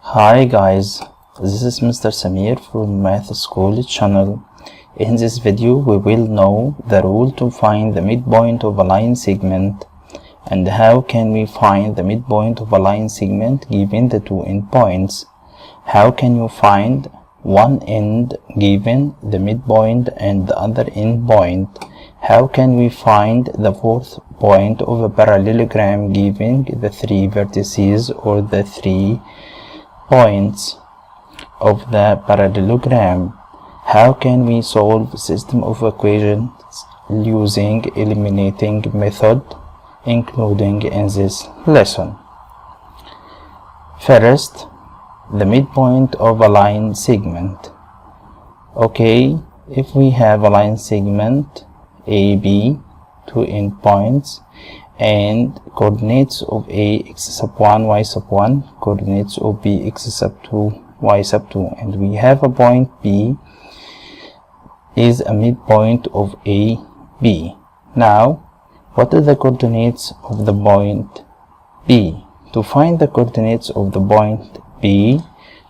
Hi guys, this is Mr. Samir from Math School channel. In this video we will know the rule to find the midpoint of a line segment and how can we find the midpoint of a line segment given the two endpoints. How can you find one end given the midpoint and the other endpoint? How can we find the fourth point of a parallelogram given the three vertices or the 3 points of the parallelogram? How can we solve system of equations using eliminating method, including in this lesson? First, the midpoint of a line segment. Okay, if we have a line segment AB, two endpoints, and coordinates of A x sub 1 y sub 1, coordinates of B x sub 2 y sub 2, and we have a point B is a midpoint of AB. Now, what are the coordinates of the point B? To find the coordinates of the point B,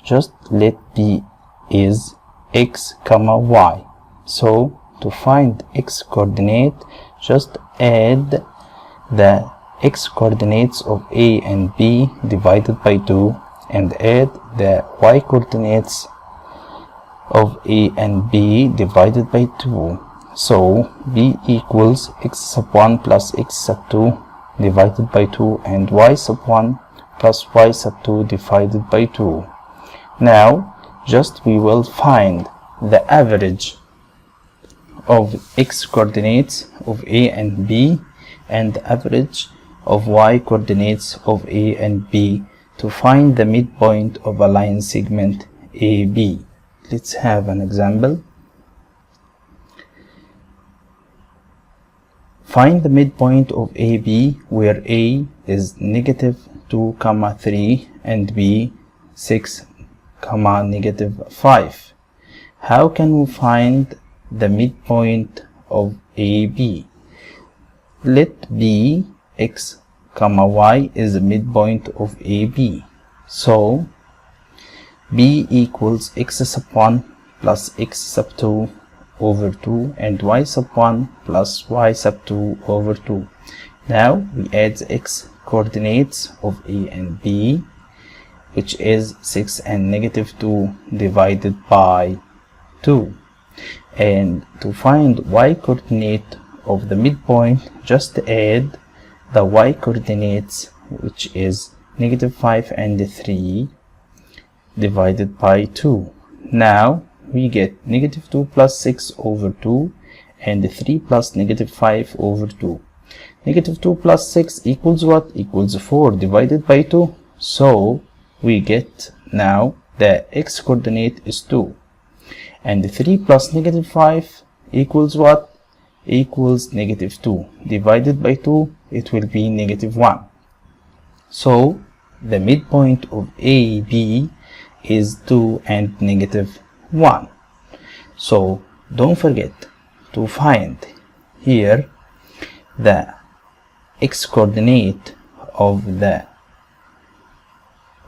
just let B is x comma y. So to find x coordinate, just add the x coordinates of A and B divided by 2 and add the y coordinates of A and B divided by 2. So B equals x sub 1 plus x sub 2 divided by 2 and y sub 1 plus y sub 2 divided by 2. Now just we will find the average of x coordinates of A and B and the average of y coordinates of A and B to find the midpoint of a line segment AB. Let's have an example. Find the midpoint of AB where A is negative 2, 3 and B 6, negative 5. How can we find the midpoint of AB? Let B x y is the midpoint of AB. So B equals x sub 1 plus x sub 2 over 2 and y sub 1 plus y sub 2 over 2. Now we add the x coordinates of A and B, which is 6 and negative 2 divided by 2. And to find y coordinate of the midpoint, just add the y coordinates, which is negative 5 and 3 divided by 2. Now we get negative 2 plus 6 over 2 and 3 plus negative 5 over 2. Negative 2 plus 6 equals what? Equals 4 divided by 2. So we get now the x coordinate is 2. And 3 plus negative 5 equals what? Equals negative 2 divided by 2, it will be negative 1. So the midpoint of AB is 2 and negative 1. So don't forget to find here the x coordinate of the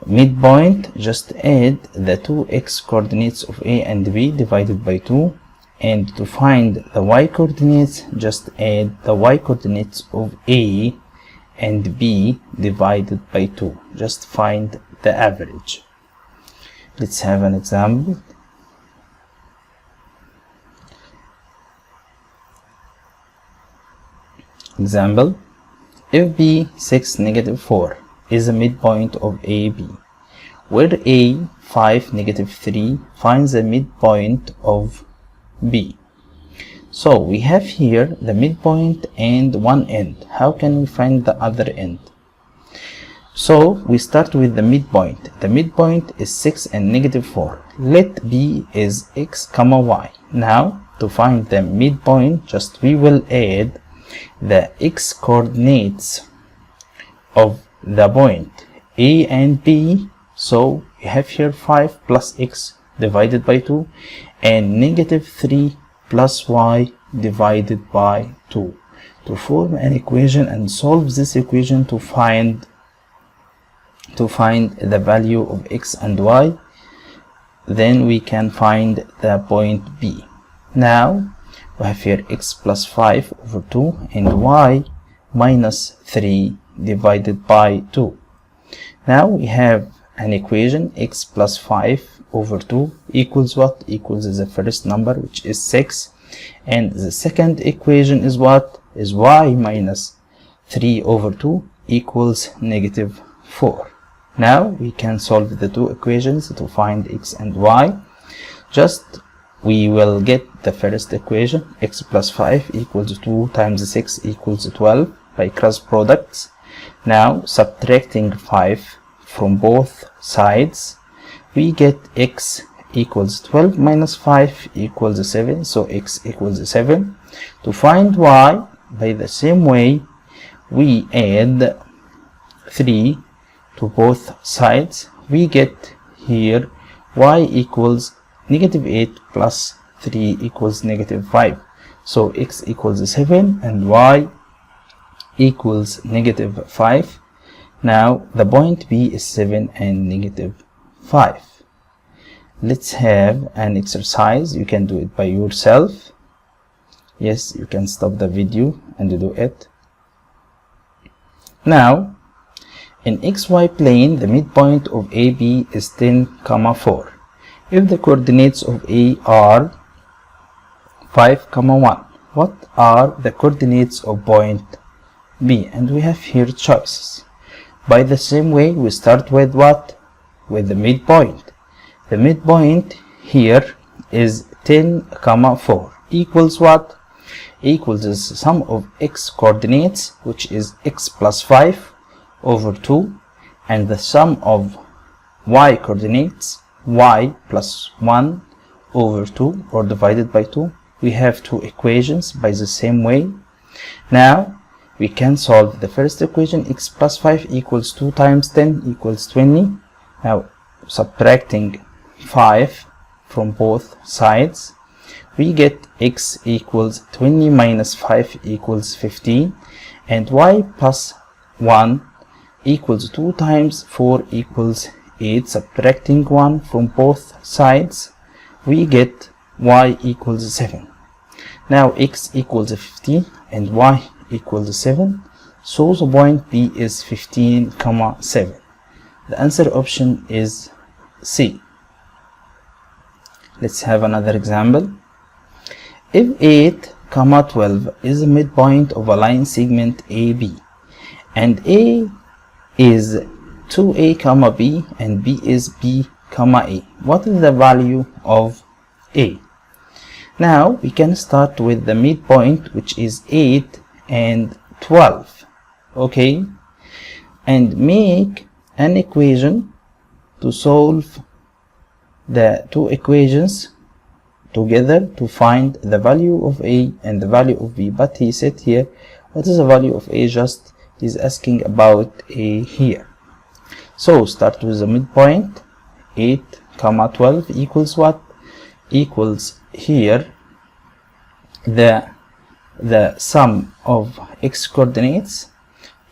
midpoint. Just add the two x coordinates of A and B divided by 2, and to find the y coordinates, just add the y coordinates of A and B divided by 2. Just find the average. Let's have an example. Example: if B 6, negative 4 is a midpoint of AB, where A 5, negative 3 finds the midpoint of B. So we have here the midpoint and one end. How can we find the other end? So we start with the midpoint. The midpoint is 6 and negative 4. Let B is x y. Now to find the midpoint, just we will add the x coordinates of the point A and B. So we have here 5 plus x divided by 2 and negative 3 plus y divided by 2 to form an equation and solve this equation to find to find the value of x and y, then we can find the point B. Now we have here x plus 5 over 2 and y minus 3 divided by 2. Now we have an equation, x plus 5 over 2 equals what? Equals the first number, which is 6, and the second equation is what? Is y minus 3 over 2 equals negative 4. Now we can solve the two equations to find x and y. Just we will get the first equation, x plus 5 equals 2 times 6 equals 12 by cross products. Now subtracting 5 from both sides, we get x equals 12 minus 5 equals 7, so x equals 7. To find y, by the same way, we add 3 to both sides. We get here y equals negative 8 plus 3 equals negative 5. So x equals 7 and y equals negative 5. Now the point B is 7 and negative 5. Let's have an exercise. You can do it by yourself. Yes, you can stop the video and do it. Now in xy plane, the midpoint of AB is 10, 4. If the coordinates of A are 5, 1, what are the coordinates of point B? And we have here choices. By the same way, we start with what? With the midpoint. The midpoint here is 10, 4 equals what? Equals the sum of x coordinates, which is x plus 5 over 2, and the sum of y coordinates, y plus 1 over 2, or divided by 2. We have two equations by the same way. Now we can solve the first equation, x plus 5 equals 2 times 10 equals 20. Now subtracting 5 from both sides, we get x equals 20 minus 5 equals 15, and y plus 1 equals 2 times 4 equals 8. Subtracting 1 from both sides, we get y equals 7. Now x equals 15 and y equals 7, so the point B is 15, 7. The answer option is C. Let's have another example. If 8, 12 is the midpoint of a line segment AB, and A is 2a, b, and b is b, a, what is the value of A? Now we can start with the midpoint, which is 8 and 12, okay, and make an equation to solve the two equations together to find the value of A and the value of B. But he said here, what is the value of A? Just he's asking about A here. So start with the midpoint, 8, 12 equals what? Equals here the sum of x coordinates,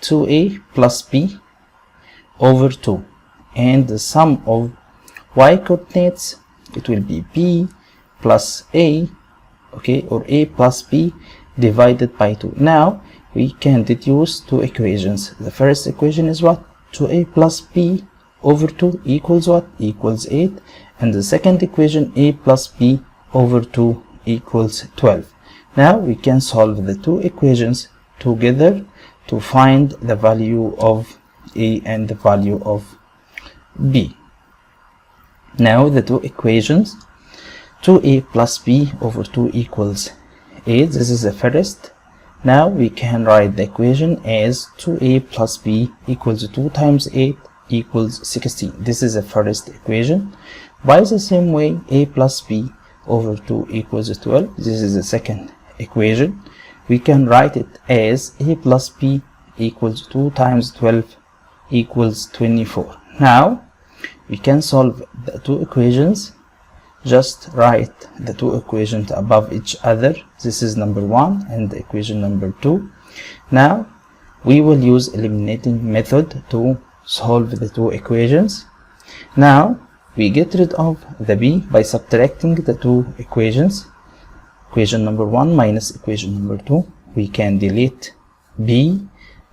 2a plus b over 2, and the sum of y coordinates, it will be b plus a, okay, or a plus b divided by 2. Now we can deduce two equations. The first equation is what? 2a plus b over 2 equals what? Equals 8. And the second equation, a plus b over 2 equals 12. Now we can solve the two equations together to find the value of A and the value of B. Now the two equations, 2a plus b over 2 equals 8. This is the first. Now we can write the equation as 2a plus b equals 2 times 8 equals 16. This is the first equation. By the same way, a plus b over 2 equals 12. This is the second equation. We can write it as a plus b equals 2 times 12 equals 24. Now we can solve the two equations. Just write the two equations above each other. This is number 1 and equation number 2. Now we will use eliminating method to solve the two equations. Now we get rid of the b by subtracting the two equations. Equation number 1 minus equation number 2. We can delete b.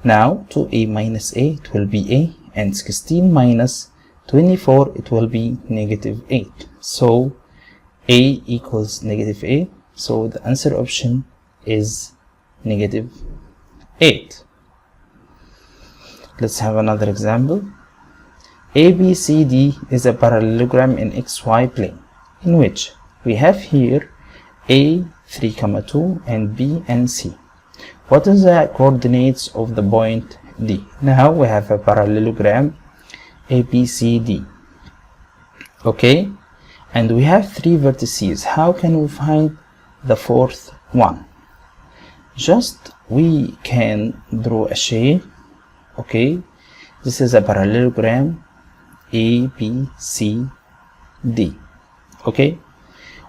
Now 2a minus a, it will be a, and 16 minus 24, it will be negative 8. So a equals negative a. So the answer option is negative 8. Let's have another example. ABCD is a parallelogram in XY plane, in which we have here A 3, 2 and B and C. What is the coordinates of the point D? Now we have a parallelogram ABCD. Okay, and we have 3 vertices. How can we find the fourth one? Just we can draw a shape. Okay, this is a parallelogram ABCD. Okay,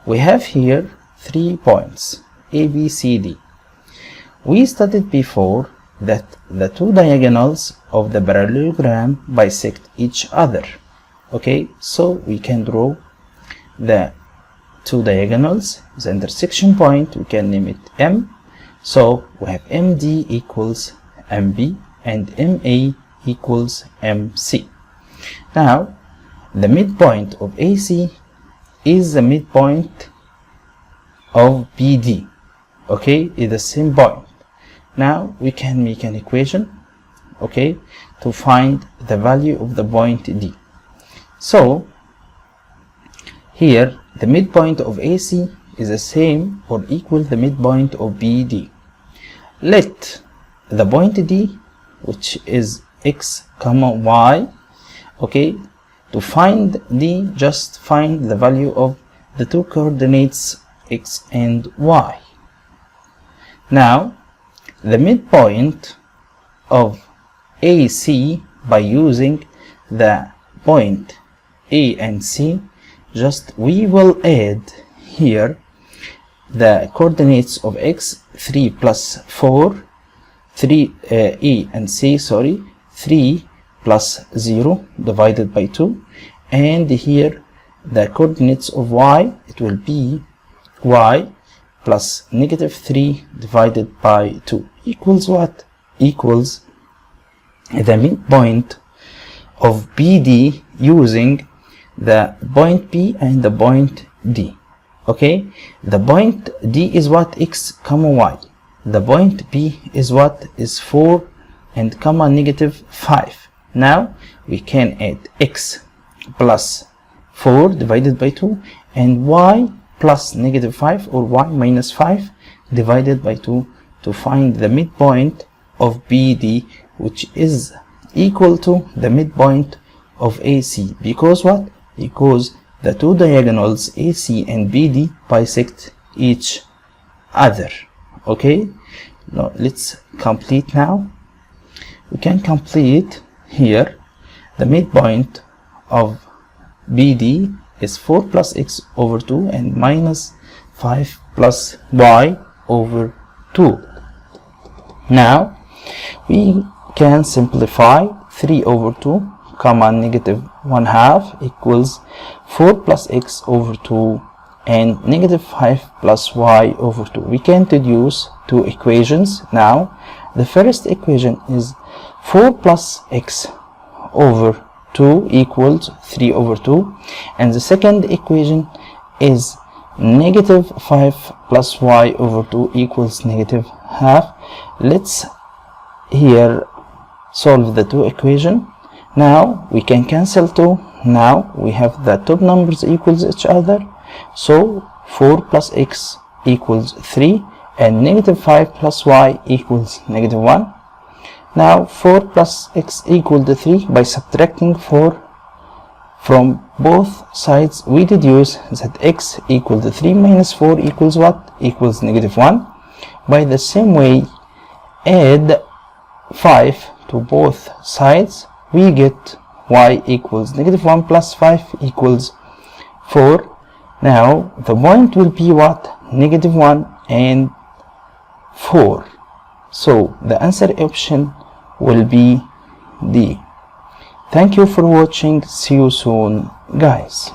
we have here 3 points ABCD. We studied before that the 2 diagonals of the parallelogram bisect each other. Okay, so we can draw the 2 diagonals. The intersection point, we can name it M. So we have MD equals MB and MA equals MC. Now the midpoint of AC is the midpoint of BD. Okay, is the same point. Now we can make an equation, okay, to find the value of the point D. So here the midpoint of AC is the same or equal the midpoint of BD. Let the point D, which is x comma y, okay, to find D, just find the value of the 2 coordinates x and y. Now the midpoint of AC, by using the point A and C, just we will add here the coordinates of x, 3 plus 4, 3 E and C, sorry, 3 plus 0 divided by 2, and here the coordinates of y, it will be y plus negative 3 divided by 2 equals what? Equals the midpoint of BD using the point P and the point D. Okay, the point D is what? X comma y. The point P is what? Is 4 and comma negative 5. Now we can add x plus 4 divided by 2 and y plus negative 5 or y minus 5 divided by 2 to find the midpoint of BD, which is equal to the midpoint of AC. Because what? Because the 2 diagonals AC and BD bisect each other. Okay, now let's complete. Now we can complete here. The midpoint of BD is 4 plus x over 2 and minus 5 plus y over 2. Now we can simplify 3 over 2 comma negative 1/2 equals 4 plus x over 2 and negative 5 plus y over 2. We can deduce 2 equations. Now the first equation is 4 plus x over 2 equals 3 over 2, and the second equation is negative 5 plus y over 2 equals negative half. Let's here solve the 2 equation. Now we can cancel 2. Now we have the top numbers equals each other, so 4 plus x equals 3 and negative 5 plus y equals negative 1. Now 4 plus x equal to 3. By subtracting 4 from both sides, we deduce that x equal to 3 minus 4 equals what? Equals negative 1. By the same way, add 5 to both sides, we get y equals negative 1 plus 5 equals 4. Now the point will be what? Negative 1 and 4. So the answer option will be D. Thank you for watching. See you soon, guys.